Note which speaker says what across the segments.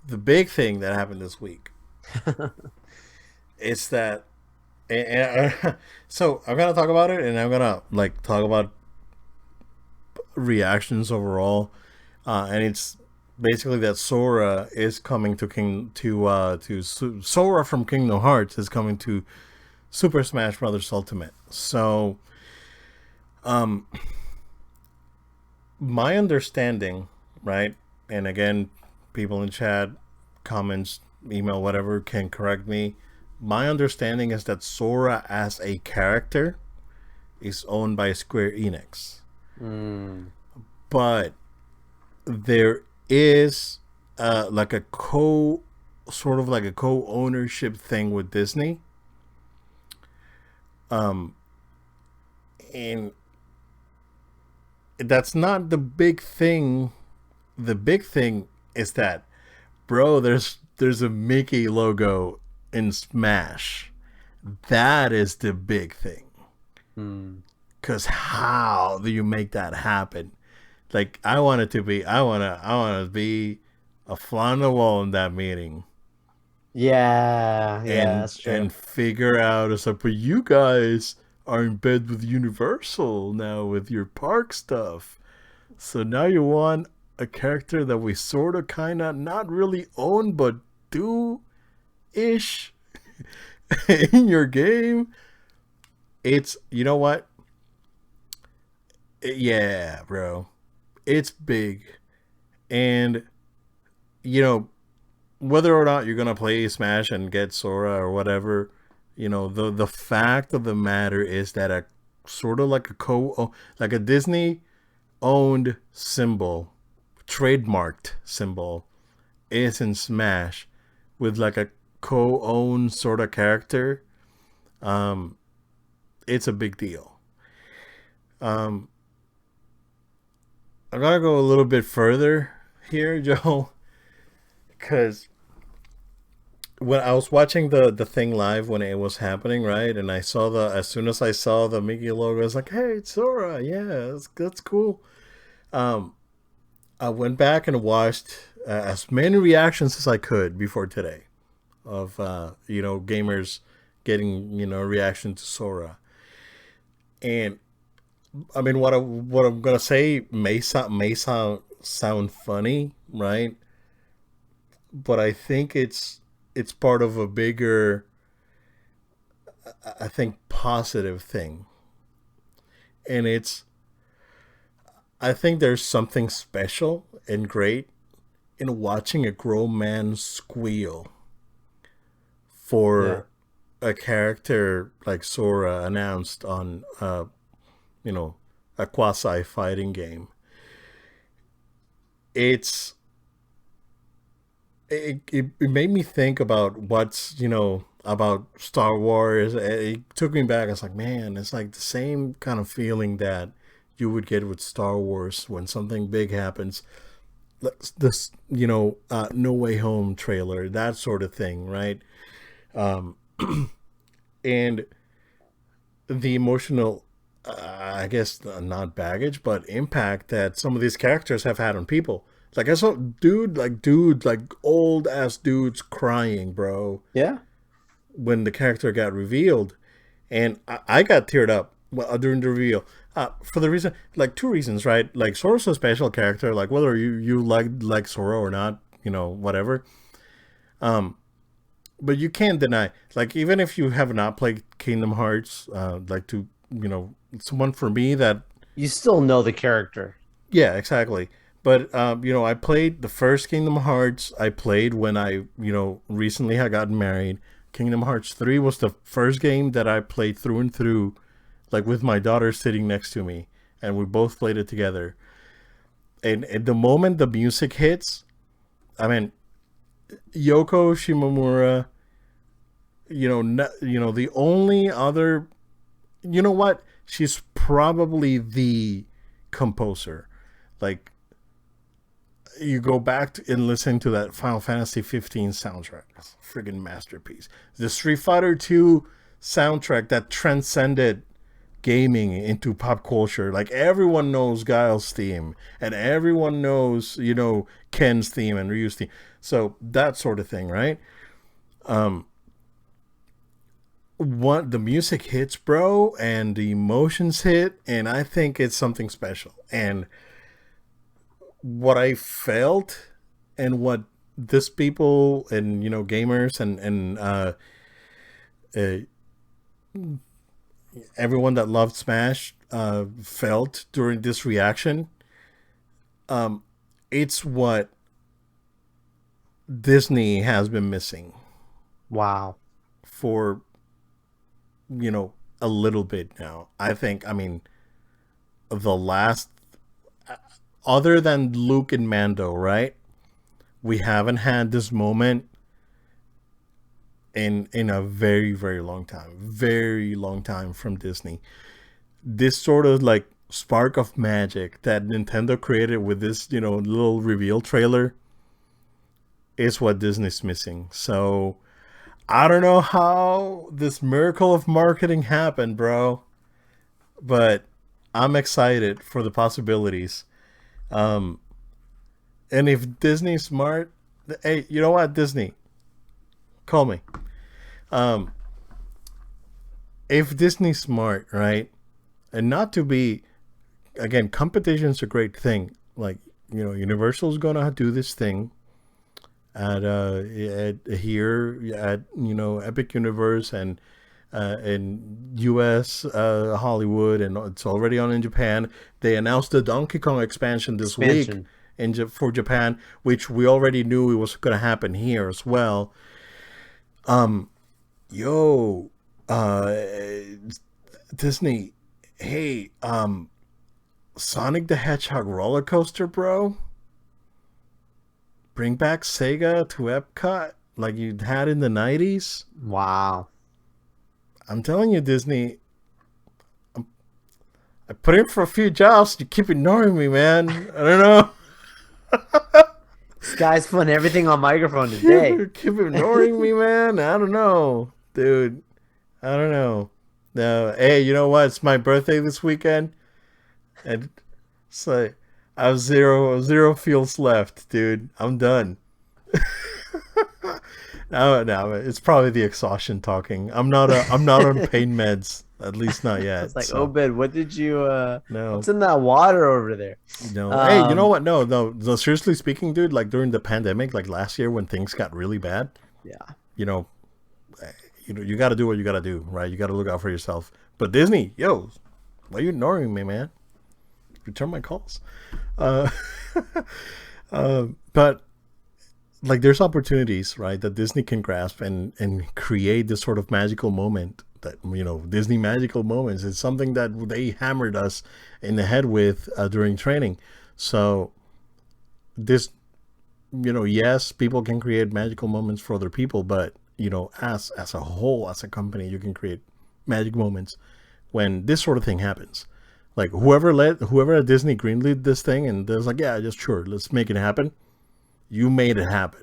Speaker 1: the big thing that happened this week is that, so I'm gonna talk about it, and I'm gonna like talk about reactions overall, and it's basically that Sora is coming to Sora from Kingdom Hearts is coming to Super Smash Brothers Ultimate. So, um, my understanding, right, and again, people in chat, comments, email, whatever, can correct me. My understanding is that Sora as a character is owned by Square Enix,
Speaker 2: Mm.
Speaker 1: but there is like a co sort of like a co-ownership thing with Disney. Um, and that's not the big thing. The big thing is that, bro, there's a Mickey logo in Smash. That is the big thing.
Speaker 2: Mm.
Speaker 1: Cause how do you make that happen? Like I want it to be, I want to be a fly on the wall in that meeting
Speaker 2: Yeah, yeah,
Speaker 1: and
Speaker 2: that's true.
Speaker 1: figure out it's like, but you guys are in bed with Universal now with your park stuff. So now you want a character that we sort of kind of not really own but do ish in your game. It's, you know what? Yeah, bro. It's big. And, you know, whether or not you're going to play Smash and get Sora or whatever, the fact of the matter is that a sort of like like a Disney owned symbol, trademarked symbol is in Smash with like a co-owned sort of character. Um, it's a big deal. Um, I gotta go a little bit further here, Joe, because when I was watching the thing live when it was happening, right, and I saw as soon as I saw the Mickey logo, I was like, "Hey, it's Sora! Yeah, that's cool." Um, I went back and watched as many reactions as I could before today of gamers getting reaction to Sora, and I mean what I'm gonna say may sound funny, right? But I think it's part of a bigger, I think, positive thing, and I think there's something special and great in watching a grown man squeal
Speaker 2: Yeah.
Speaker 1: for a character like Sora announced on you know a quasi fighting game. It's it made me think about what's about Star Wars. It took me back. It's like, man, it's like the same kind of feeling that you would get with Star Wars when something big happens. This No Way Home trailer, that sort of thing, right? Um, and the emotional, I guess not baggage, but impact that some of these characters have had on people. Like I saw dude, like old ass dudes crying, bro,
Speaker 2: Yeah.
Speaker 1: when the character got revealed, and I got teared up during the reveal. For the reason, like two reasons, right? Like Sora's a special character, like whether you like Sora or not, whatever. Um, but you can't deny, like even if you have not played Kingdom Hearts, like to someone for me that
Speaker 2: You still know the character.
Speaker 1: yeah, exactly. But I played the first Kingdom Hearts. I played when I recently had gotten married. Kingdom Hearts 3 was the first game that I played through and through, like with my daughter sitting next to me, and we both played it together. And at the moment the music hits, I mean, Yoko Shimomura, the only other, you know what? She's probably the composer. Like, you go back and listen to that Final Fantasy 15 soundtrack. It's a friggin' masterpiece. The Street Fighter 2 soundtrack that transcended gaming into pop culture. Like everyone knows Guile's theme, and everyone knows Ken's theme and Ryu's theme. So that sort of thing, right? What the music hits, bro, and the emotions hit, and I think it's something special. And what I felt, and what this people and gamers and uh, everyone that loved Smash felt during this reaction, it's what Disney has been missing
Speaker 2: Wow.
Speaker 1: for a little bit now. I think. I mean, the last, other than Luke and Mando, right? We haven't had this moment in a very very long time from Disney. This sort of like spark of magic that Nintendo created with this little reveal trailer is what Disney's missing. So I don't know how this miracle of marketing happened, bro, but I'm excited for the possibilities. um and if Disney's smart, hey, you know what, Disney, call me. um if Disney's smart, right, and not to be, again, competition's a great thing. Like, Universal's gonna do this thing at here at Epic Universe and in U.S. Hollywood, and it's already on in Japan. They announced the Donkey Kong expansion this week
Speaker 2: Expansion.
Speaker 1: for Japan, which we already knew it was going to happen here as well. Yo, uh, Disney, hey, Sonic the Hedgehog roller coaster, bro. Bring back Sega to Epcot like you had in the 90s.
Speaker 2: Wow.
Speaker 1: I'm telling you, Disney, I put in for a few jobs. You keep ignoring me, man. I don't know.
Speaker 2: This guy's putting everything on microphone today.
Speaker 1: Keep ignoring me, man. I don't know, dude. I don't know. No, hey, you know what? It's my birthday this weekend, and it's like I have zero feels left, dude. I'm done. No, it's probably the exhaustion talking. I'm not on pain meds, at least not yet.
Speaker 2: It's like,
Speaker 1: So
Speaker 2: Obed, what did you
Speaker 1: no,
Speaker 2: what's in that water over there?
Speaker 1: no. Hey, you know
Speaker 2: Um,
Speaker 1: what? No. Seriously speaking, dude, like during the pandemic, like last year when things got really bad,
Speaker 2: yeah.
Speaker 1: you know, you got to do what you got to do, right? You got to look out for yourself. But Disney, yo, why are you ignoring me, man? Return my calls. Uh, but like, there's opportunities, right, that Disney can grasp and create this sort of magical moment. That Disney magical moments is something that they hammered us in the head with during training. So this, yes, people can create magical moments for other people, but as a whole, as a company, you can create magic moments when this sort of thing happens. Like whoever at Disney greenlit this thing and there's like, yeah, just sure, let's make it happen. You made it happen.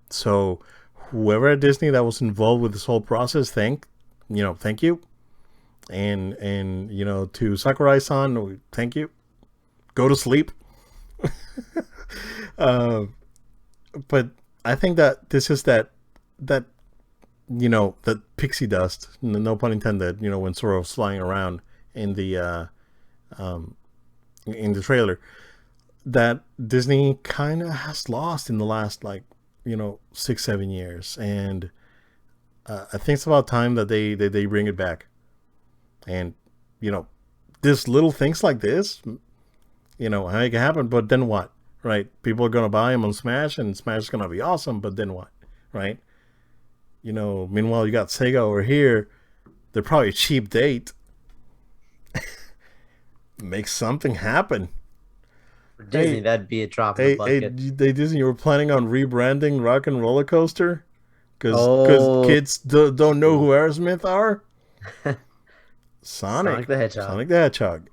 Speaker 1: So whoever at Disney that was involved with this whole process, thank you. And to Sakurai-san, thank you. Go to sleep. uh, but I think that this is that that pixie dust, no pun intended, when Sora was flying around in the trailer, that Disney kind of has lost in the last, like, 6-7 years. And I think it's about time that they bring it back. And this little things like this, make it happen. But then what, right? People are gonna buy them on Smash, and Smash is gonna be awesome. But then what, right? Meanwhile, you got Sega over here. They're probably a cheap date. Make something happen.
Speaker 2: For Disney,
Speaker 1: Hey,
Speaker 2: that'd be a drop in the bucket.
Speaker 1: hey, Disney, you were planning on rebranding Rock and Roller Coaster because
Speaker 2: Oh,
Speaker 1: kids don't know who Aerosmith are.
Speaker 2: Sonic the Hedgehog.
Speaker 1: Sonic the Hedgehog.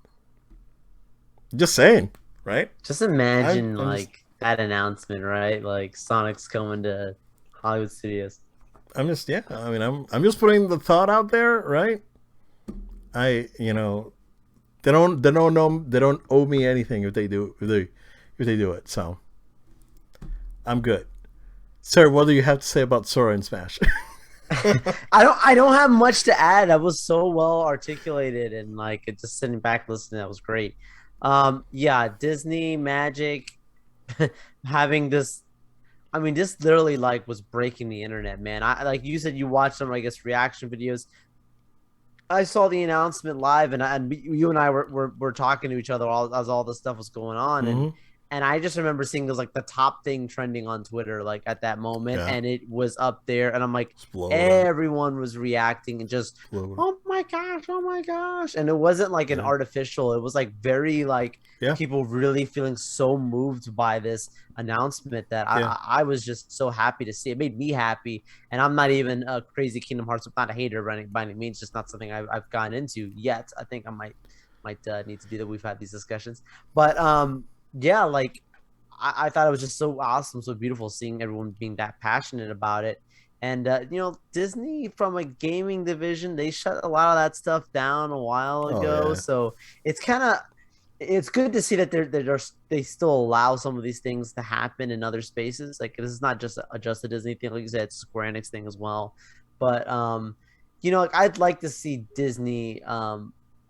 Speaker 1: Just saying, right?
Speaker 2: Just imagine
Speaker 1: I'm just
Speaker 2: like that announcement, right? Like Sonic's coming to Hollywood Studios.
Speaker 1: I'm just yeah. I mean, I'm just putting the thought out there, right? I they don't owe me anything if they do if they do it. So I'm good. Sir, what do you have to say about Sora and Smash?
Speaker 2: I don't have much to add. That was so well articulated and like it just sitting back listening, that was great. Yeah, Disney Magic having this, I mean, this literally like was breaking the internet, man. I like you said you watched some, I guess, reaction videos. I saw the announcement live, and you and I were talking to each other as all this stuff was going on,
Speaker 1: Mm-hmm.
Speaker 2: and I just remember seeing it was like the top thing trending on Twitter, like at that moment,
Speaker 1: Yeah,
Speaker 2: and it was up there, and I'm like,
Speaker 1: it's blowing up,
Speaker 2: everyone was reacting and just,
Speaker 1: blowing up.
Speaker 2: oh my gosh, and it wasn't like an
Speaker 1: Yeah,
Speaker 2: artificial, it was like very like
Speaker 1: yeah,
Speaker 2: people really feeling so moved by this announcement that
Speaker 1: yeah,
Speaker 2: I was just so happy to see. It made me happy, and I'm not even a crazy Kingdom Hearts. I'm not a hater by any means. Just not something I've gotten into yet. I think I might need to do that. We've had these discussions, but yeah, like I thought it was just so awesome, so beautiful seeing everyone being that passionate about it. And Disney from a gaming division, they shut a lot of that stuff down a while
Speaker 1: oh
Speaker 2: ago.
Speaker 1: yeah,
Speaker 2: So it's kind of it's good to see that they still allow some of these things to happen in other spaces. Like this is not just a Disney thing, like you said, it's a Square Enix thing as well. But like I'd like to see Disney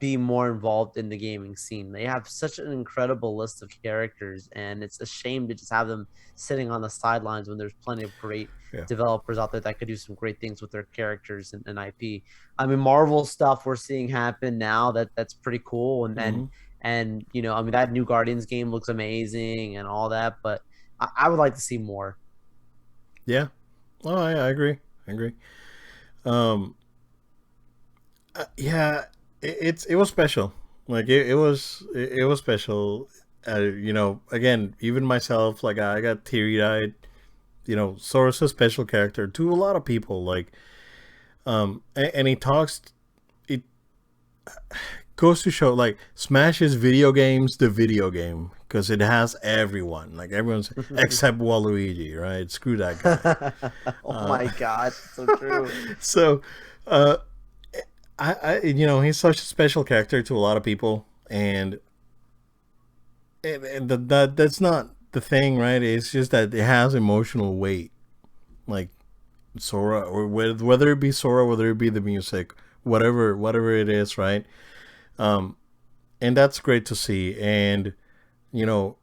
Speaker 2: be more involved in the gaming scene. They have such an incredible list of characters, and it's a shame to just have them sitting on the sidelines when there's plenty of great
Speaker 1: yeah.
Speaker 2: developers out there that could do some great things with their characters and IP. I mean, Marvel stuff we're seeing happen now that's pretty cool, and
Speaker 1: Mm-hmm.
Speaker 2: I mean that new Guardians game looks amazing and all that, but I would like to see more.
Speaker 1: Yeah. Oh, I agree. I agree. Um, yeah, it was special. Like it was special. Again, even myself, like I got teary eyed. Sora's a special character to a lot of people. Like, and he talks. It goes to show, like, Smash is video games, the video game, because it has everyone. Like everyone's except Waluigi, right? Screw that guy.
Speaker 2: Oh
Speaker 1: Uh,
Speaker 2: my god, so true.
Speaker 1: so, uh, he's such a special character to a lot of people, and that's not the thing, right? It's just that it has emotional weight, like Sora, or whether it be Sora, whether it be the music, whatever it is, right? Um, and that's great to see. And you know,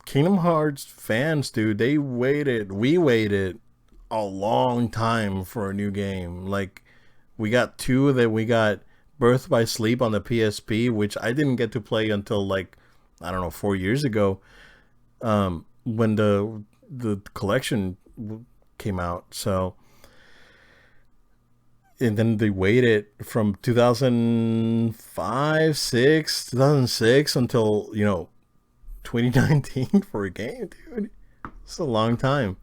Speaker 1: Kingdom Hearts fans, dude, we waited a long time for a new game. Like, we got two that we got Birth by Sleep on the PSP, which I didn't get to play until, like, I don't know, 4 years ago, when the collection came out. So, and then they waited from 2005, 6, 2006 until 2019 for a game, dude. It's a long time.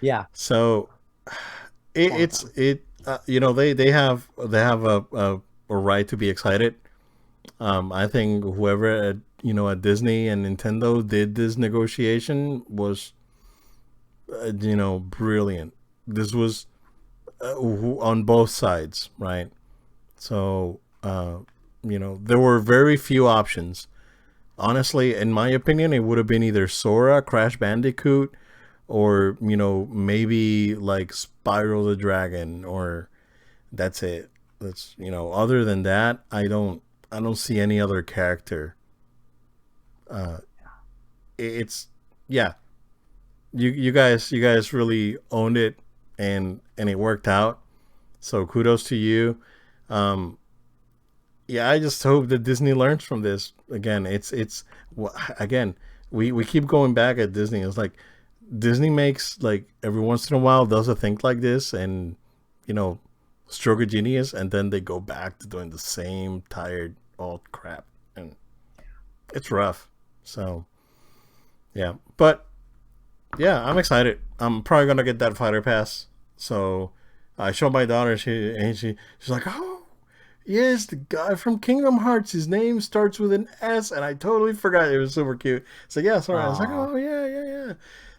Speaker 2: Yeah,
Speaker 1: So
Speaker 2: long
Speaker 1: it's
Speaker 2: time.
Speaker 1: it they have a right to be excited. I think whoever at Disney and Nintendo did this negotiation was brilliant. This was on both sides, right? So there were very few options. Honestly, in my opinion, it would have been either Sora, Crash Bandicoot, or maybe like Spyro the Dragon, or that's it. That's other than that, I don't see any other character. Uh, it's yeah, you guys really owned it, and it worked out. So kudos to you. Um, yeah, I just hope that Disney learns from this. Again, again, we keep going back at Disney. It's like Disney makes, like, every once in a while does a thing like this, and you know stroke a genius, and then they go back to doing the same tired old crap, and it's rough. So yeah, but yeah, I'm excited. I'm probably gonna get that fighter pass. So I showed my daughter. She's like, oh yes, the guy from Kingdom Hearts. His name starts with an S, and I totally forgot. It was super cute. So yeah, sorry. I was like,
Speaker 2: Oh,
Speaker 1: oh yeah, yeah, yeah.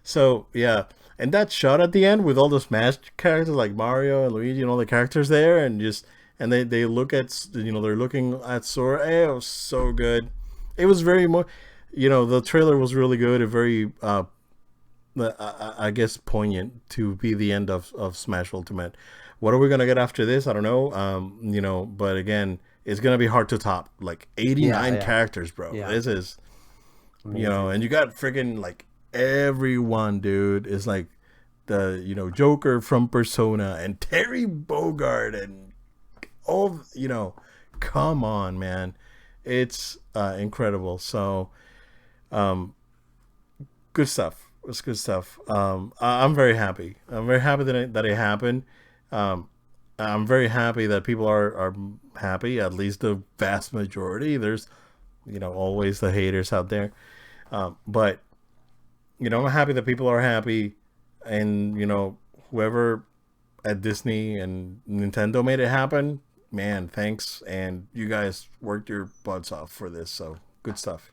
Speaker 1: So yeah, and that shot at the end with all the Smash characters like Mario and Luigi and all the characters there, and just and they look at, they're looking at Sora. It was so good. It was very more, the trailer was really good and very I guess poignant to be the end of Smash Ultimate. What are we gonna get after this? I don't know. But again, it's gonna be hard to top. Like
Speaker 2: Yeah,
Speaker 1: 89
Speaker 2: yeah,
Speaker 1: characters, bro.
Speaker 2: yeah.
Speaker 1: This is,
Speaker 2: Amazing.
Speaker 1: and you got freaking like everyone, dude. Is like the Joker from Persona and Terry Bogard and all. Come on, man. It's incredible. So, um, good stuff. It's good stuff. I'm very happy. I'm very happy that it happened. Um, I'm very happy that people are happy. At least the vast majority. There's always the haters out there, but I'm happy that people are happy, and whoever at Disney and Nintendo made it happen. Man, thanks, and you guys worked your butts off for this. So good stuff.